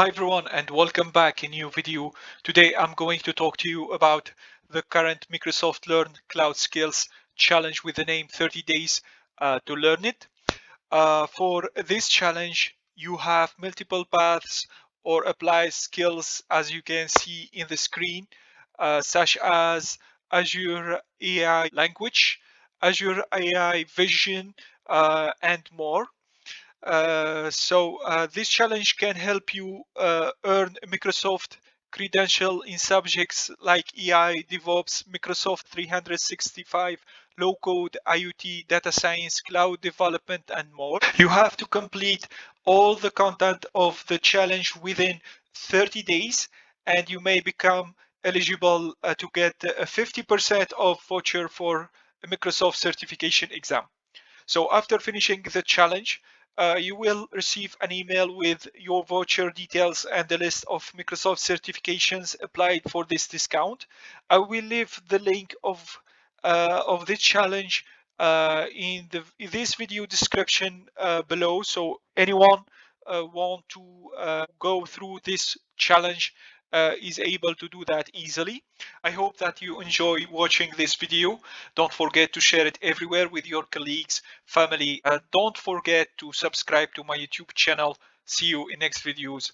Hi everyone and welcome back in a new video. Today I'm going to talk to you about the current Microsoft Learn Cloud Skills challenge with the name 30 days to learn it. For this challenge you have multiple paths or apply skills as you can see in the screen, such as Azure AI Language, Azure AI Vision, and more. This challenge can help you earn Microsoft credential in subjects like AI, DevOps, Microsoft 365, low code, IoT, data science, cloud development, and more. You have to complete all the content of the challenge within 30 days, and you may become eligible to get a 50% of voucher for a Microsoft certification exam. So after finishing the challenge, you will receive an email with your voucher details and the list of Microsoft certifications applied for this discount. I will leave the link of this challenge in this video description below. So anyone want to go through this challenge is able to do that easily. I hope that you enjoy watching this video. Don't forget to share it everywhere with your colleagues, family. Don't forget to subscribe to my YouTube channel. See you in next videos.